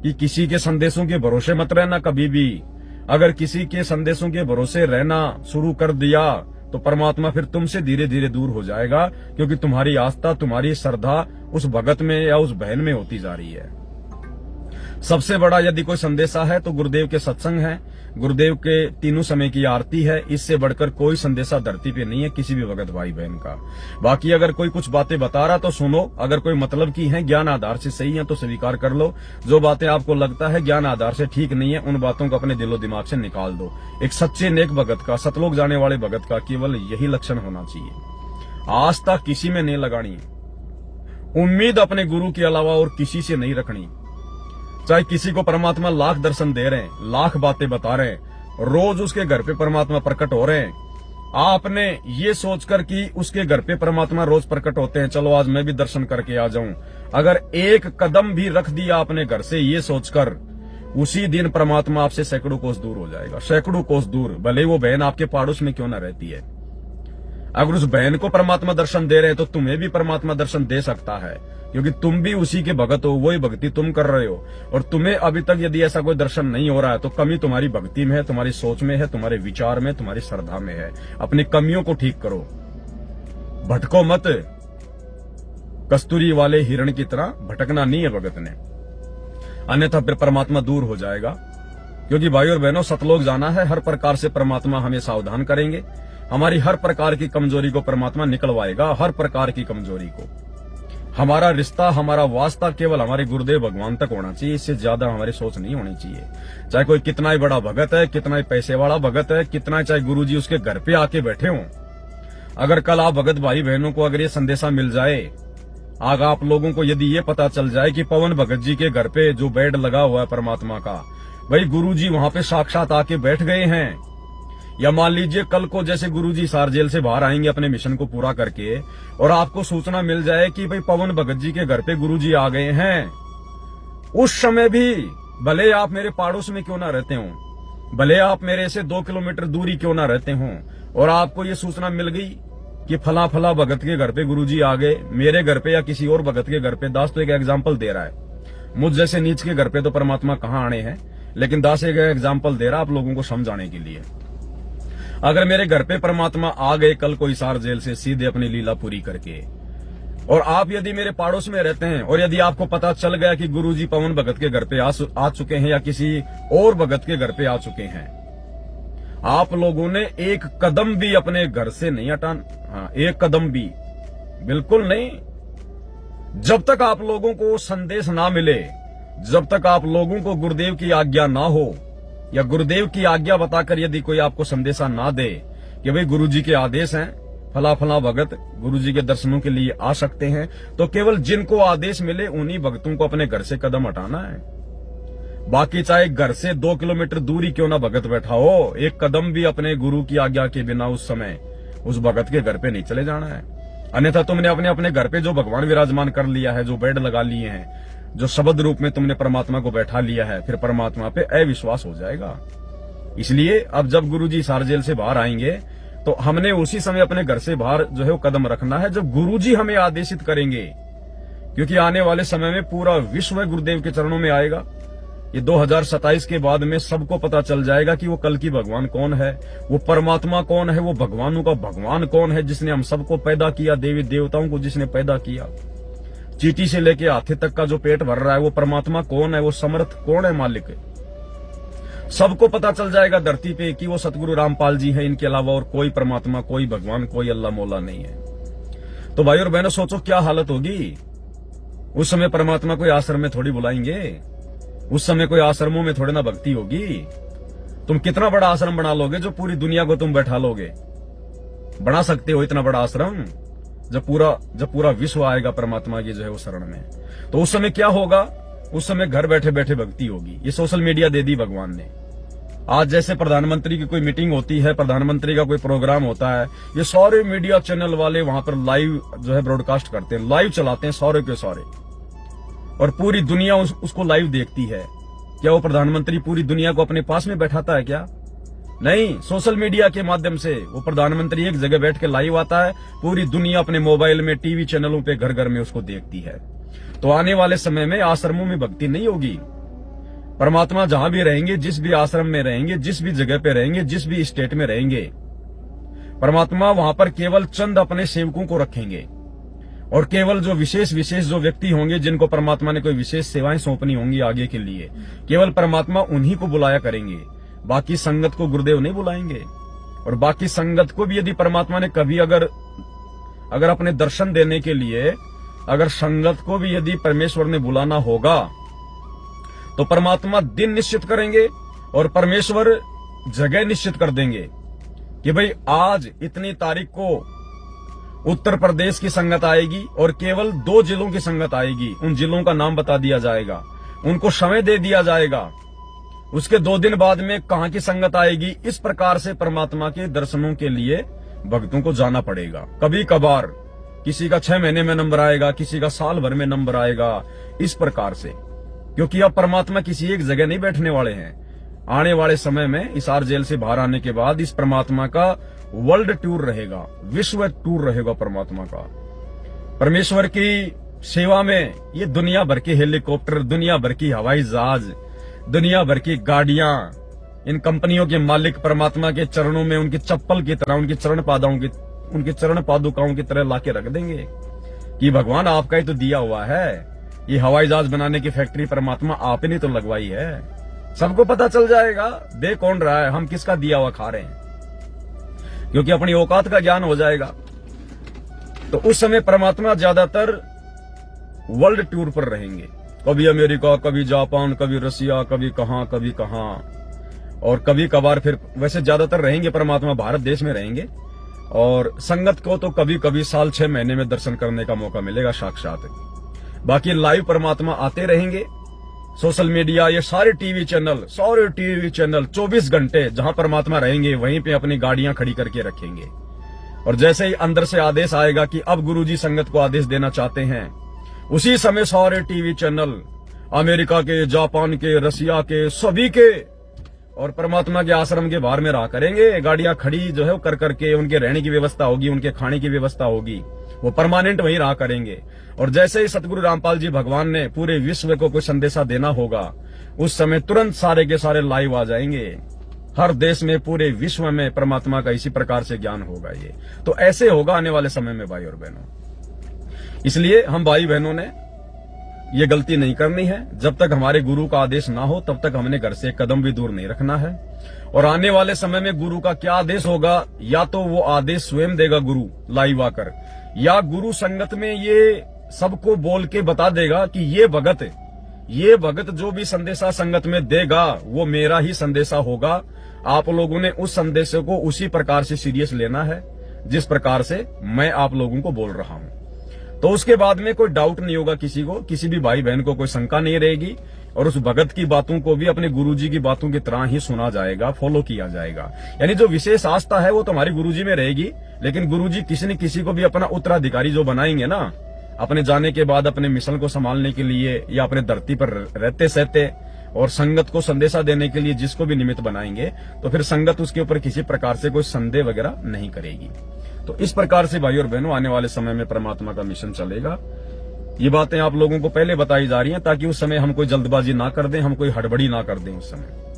कि किसी के संदेशों के भरोसे मत रहना कभी भी। अगर किसी के संदेशों के भरोसे रहना शुरू कर दिया तो परमात्मा फिर तुमसे धीरे धीरे दूर हो जाएगा, क्योंकि तुम्हारी आस्था, तुम्हारी श्रद्धा उस भगत में या उस बहन में होती जा रही है। सबसे बड़ा यदि कोई संदेशा है तो गुरुदेव के सत्संग है, गुरुदेव के तीनों समय की आरती है। इससे बढ़कर कोई संदेशा धरती पे नहीं है किसी भी भगत भाई बहन का। बाकी अगर कोई कुछ बातें बता रहा तो सुनो, अगर कोई मतलब की है, ज्ञान आधार से सही है तो स्वीकार कर लो। जो बातें आपको लगता है ज्ञान आधार से ठीक नहीं है, उन बातों को अपने दिलो दिमाग से निकाल दो। एक सच्चे नेक भगत का, सतलोक जाने वाले भगत का केवल यही लक्षण होना चाहिए। आस्था किसी में नहीं लगानी, उम्मीद अपने गुरु के अलावा और किसी से नहीं रखनी। चाहे किसी को परमात्मा लाख दर्शन दे रहे हैं, लाख बातें बता रहे हैं, रोज उसके घर पे परमात्मा प्रकट हो रहे हैं, आपने ये सोचकर कि उसके घर पे परमात्मा रोज प्रकट होते हैं, चलो आज मैं भी दर्शन करके आ जाऊं। अगर एक कदम भी रख दिया अपने घर से ये सोचकर, उसी दिन परमात्मा आपसे सैकड़ों कोस दूर हो जाएगा, सैकड़ों कोस दूर। भले वो बहन आपके पड़ोस में क्यों ना रहती है। अगर उस बहन को परमात्मा दर्शन दे रहे हैं तो तुम्हें भी परमात्मा दर्शन दे सकता है, क्योंकि तुम भी उसी के भगत हो, वही भक्ति तुम कर रहे हो। और तुम्हें अभी तक यदि ऐसा कोई दर्शन नहीं हो रहा है तो कमी तुम्हारी भक्ति में है, तुम्हारी सोच में है, तुम्हारे विचार में, तुम्हारी श्रद्धा में है। अपनी कमियों को ठीक करो, भटको मत। कस्तूरी वाले हिरण की तरह भटकना नहीं है भगत ने, अन्यथा फिर परमात्मा दूर हो जाएगा। क्योंकि भाई और बहनों, सतलोक जाना है, हर प्रकार से परमात्मा हमें सावधान करेंगे। हमारी हर प्रकार की कमजोरी को परमात्मा निकलवाएगा, हर प्रकार की कमजोरी को। हमारा रिश्ता, हमारा वास्ता केवल हमारे गुरुदेव भगवान तक होना चाहिए, इससे ज्यादा हमारी सोच नहीं होनी चाहिए। चाहे कोई कितना ही बड़ा भगत है, कितना ही पैसे वाला भगत है, कितना चाहे गुरुजी उसके घर पे आके बैठे हों, अगर कल आप भगत भाई बहनों को अगर ये संदेशा मिल जाए, आग आप लोगों को यदि ये पता चल जाए कि पवन भगत जी के घर पे जो बेड लगा हुआ है परमात्मा का, भाई गुरुजी वहां पे साक्षात आके बैठ गए हैं। या मान लीजिए कल को जैसे गुरुजी सार जेल से बाहर आएंगे अपने मिशन को पूरा करके, और आपको सूचना मिल जाए कि भाई पवन भगत जी के घर पे गुरुजी आ गए हैं, उस समय भी भले आप मेरे पड़ोस में क्यों ना रहते हो, भले आप मेरे से 2 किलोमीटर दूरी क्यों ना रहते हो, और आपको ये सूचना मिल गई कि फला फला भगत के घर पे गुरुजी आ गए, मेरे घर पे या किसी और भगत के घर पे, दास तो एक एग्जाम्पल दे रहा है, मुझ जैसे नीच के घर पे तो परमात्मा कहाँ आने हैं, लेकिन दास एक एग्जाम्पल दे रहा आप लोगों को समझाने के लिए। अगर मेरे घर पे परमात्मा आ गए कल कोई सार जेल से सीधे अपनी लीला पूरी करके, और आप यदि मेरे पड़ोस में रहते हैं, और यदि आपको पता चल गया कि गुरुजी पवन भगत के घर पे आ चुके हैं या किसी और भगत के घर पे आ चुके हैं, आप लोगों ने एक कदम भी अपने घर से नहीं हटाना। हाँ, एक कदम भी, बिल्कुल नहीं। जब तक आप लोगों को संदेश ना मिले, जब तक आप लोगों को गुरुदेव की आज्ञा ना हो, या गुरुदेव की आज्ञा बताकर यदि कोई आपको संदेशा ना दे कि भाई गुरुजी के आदेश हैं, फला फला भगत गुरुजी के दर्शनों के लिए आ सकते हैं, तो केवल जिनको आदेश मिले उन्हीं भक्तों को अपने घर से कदम हटाना है। बाकी चाहे घर से 2 किलोमीटर दूरी क्यों ना भगत बैठा हो, एक कदम भी अपने गुरु की आज्ञा के बिना उस समय उस भगत के घर पे नहीं चले जाना है। अन्यथा तुमने अपने अपने घर पे जो भगवान विराजमान कर लिया है, जो बेड लगा लिए हैं, जो शब्द रूप में तुमने परमात्मा को बैठा लिया है, फिर परमात्मा पे अविश्वास हो जाएगा। इसलिए अब जब गुरुजी सार जेल से बाहर आएंगे तो हमने उसी समय अपने घर से बाहर जो है वो कदम रखना है जब गुरुजी हमें आदेशित करेंगे, क्योंकि आने वाले समय में पूरा विश्व गुरुदेव के चरणों में आएगा। ये 2027 के बाद में सबको पता चल जाएगा कि वो कल की भगवान कौन है, वो परमात्मा कौन है, वो भगवानों का भगवान कौन है, जिसने हम सबको पैदा किया, देवी देवताओं को जिसने पैदा किया, चींटी से लेके हाथी तक का जो पेट भर रहा है वो परमात्मा कौन है, वो समर्थ कौन है, मालिक है। सबको पता चल जाएगा धरती पे कि वो सतगुरु रामपाल जी है, इनके अलावा और कोई परमात्मा, कोई भगवान, कोई अल्लाह मौला नहीं है। तो भाई और बहनों, सोचो क्या हालत होगी उस समय। परमात्मा कोई आश्रम में थोड़ी बुलाएंगे, उस समय कोई आश्रमों में थोड़ी ना भक्ति होगी। तुम कितना बड़ा आश्रम बना लोगे जो पूरी दुनिया को तुम बैठा लोगे? बना सकते हो इतना बड़ा आश्रम जब पूरा विश्व आएगा परमात्मा की जो है वो शरण में, तो उस समय क्या होगा? उस समय घर बैठे बैठे भक्ति होगी। ये सोशल मीडिया दे दी भगवान ने। आज जैसे प्रधानमंत्री की कोई मीटिंग होती है, प्रधानमंत्री का कोई प्रोग्राम होता है, ये सारे मीडिया चैनल वाले वहां पर लाइव जो है ब्रॉडकास्ट करते हैं, लाइव चलाते हैं सारे के सारे, और पूरी दुनिया उसको लाइव देखती है। क्या वो प्रधानमंत्री पूरी दुनिया को अपने पास में बैठाता है क्या? नहीं, सोशल मीडिया के माध्यम से वो प्रधानमंत्री एक जगह बैठ के लाइव आता है, पूरी दुनिया अपने मोबाइल में, टीवी चैनलों पे घर घर में उसको देखती है। तो आने वाले समय में आश्रमों में भक्ति नहीं होगी, परमात्मा जहां भी रहेंगे, जिस भी आश्रम में रहेंगे, जिस भी जगह पे रहेंगे, जिस भी स्टेट में रहेंगे, परमात्मा वहां पर केवल चंद अपने सेवकों को रखेंगे और केवल जो विशेष विशेष जो व्यक्ति होंगे जिनको परमात्मा ने कोई विशेष सेवाएं सौंपनी होंगी आगे के लिए, केवल परमात्मा उन्हीं को बुलाया करेंगे। बाकी संगत को गुरुदेव नहीं बुलाएंगे। और बाकी संगत को भी यदि परमात्मा ने कभी अगर अपने दर्शन देने के लिए अगर संगत को भी यदि परमेश्वर ने बुलाना होगा तो परमात्मा दिन निश्चित करेंगे और परमेश्वर जगह निश्चित कर देंगे कि भाई आज इतनी तारीख को उत्तर प्रदेश की संगत आएगी और केवल 2 जिलों की संगत आएगी। उन जिलों का नाम बता दिया जाएगा, उनको समय दे दिया जाएगा। उसके 2 दिन बाद में कहां की संगत आएगी। इस प्रकार से परमात्मा के दर्शनों के लिए भक्तों को जाना पड़ेगा। कभी कभार किसी का 6 महीने में नंबर आएगा, किसी का साल भर में नंबर आएगा, इस प्रकार से। क्योंकि अब परमात्मा किसी एक जगह नहीं बैठने वाले हैं। आने वाले समय में हिसार जेल से बाहर आने के बाद इस परमात्मा का वर्ल्ड टूर रहेगा, विश्व टूर रहेगा परमात्मा का। परमेश्वर की सेवा में ये दुनिया भर के हेलीकॉप्टर, दुनिया भर की हवाई जहाज, दुनिया भर की गाड़ियां, इन कंपनियों के मालिक परमात्मा के चरणों में उनकी चप्पल की तरह, उनकी उनके चरण पादुकाओं की तरह लाके रख देंगे कि भगवान आपका ही तो दिया हुआ है। ये हवाई जहाज बनाने की फैक्ट्री परमात्मा आपने तो लगवाई है। सबको पता चल जाएगा, दे कौन रहा है, हम किसका दिया हुआ खा रहे हैं, क्योंकि अपनी औकात का ज्ञान हो जाएगा। तो उस समय परमात्मा ज्यादातर वर्ल्ड टूर पर रहेंगे। कभी अमेरिका, कभी जापान, कभी रसिया, कभी कहां और कभी कभार फिर वैसे ज्यादातर रहेंगे परमात्मा भारत देश में रहेंगे। और संगत को तो कभी कभी साल 6 महीने में दर्शन करने का मौका मिलेगा साक्षात। बाकी लाइव परमात्मा आते रहेंगे। सोशल मीडिया, ये सारे टीवी चैनल 24 घंटे जहां परमात्मा रहेंगे वहीं पे अपनी गाड़ियां खड़ी करके रखेंगे। और जैसे ही अंदर से आदेश आएगा कि अब गुरुजी संगत को आदेश देना चाहते हैं, उसी समय सारे टीवी चैनल अमेरिका के, जापान के, रसिया के, सभी के और परमात्मा के आश्रम के बाहर में रहा करेंगे। गाड़ियां खड़ी जो है वो कर करके, उनके रहने की व्यवस्था होगी, उनके खाने की व्यवस्था होगी, वो परमानेंट वहीं रहा करेंगे। और जैसे ही सतगुरु रामपाल जी भगवान ने पूरे विश्व को कोई संदेशा देना होगा, उस समय तुरंत सारे के सारे लाइव आ जाएंगे। हर देश में, पूरे विश्व में परमात्मा का इसी प्रकार से ज्ञान होगा। ये तो ऐसे होगा आने वाले समय में भाई और बहनों। इसलिए हम भाई बहनों ने ये गलती नहीं करनी है। जब तक हमारे गुरु का आदेश ना हो तब तक हमने घर से एक कदम भी दूर नहीं रखना है। और आने वाले समय में गुरु का क्या आदेश होगा, या तो वो आदेश स्वयं देगा गुरु लाइव आकर, या गुरु संगत में ये सबको बोल के बता देगा कि ये भगत जो भी संदेशा संगत में देगा वो मेरा ही संदेशा होगा। आप लोगों ने उस संदेश को उसी प्रकार से सीरियस लेना है जिस प्रकार से मैं आप लोगों को बोल रहा हूं। तो उसके बाद में कोई डाउट नहीं होगा किसी को, किसी भी भाई बहन को कोई शंका नहीं रहेगी। और उस भगत की बातों को भी अपने गुरुजी की बातों की तरह ही सुना जाएगा, फॉलो किया जाएगा। यानी जो विशेष आस्था है वो तुम्हारी गुरुजी में रहेगी, लेकिन गुरुजी किसी न किसी को भी अपना उत्तराधिकारी जो बनाएंगे ना, अपने जाने के बाद अपने मिशन को संभालने के लिए या अपने धरती पर रहते सहते और संगत को संदेशा देने के लिए जिसको भी निमित्त बनाएंगे, तो फिर संगत उसके ऊपर किसी प्रकार से कोई संदेह वगैरह नहीं करेगी। तो इस प्रकार से भाई और बहनों आने वाले समय में परमात्मा का मिशन चलेगा। ये बातें आप लोगों को पहले बताई जा रही हैं ताकि उस समय हम कोई जल्दबाजी ना कर दें, हम कोई हड़बड़ी ना कर दें उस समय।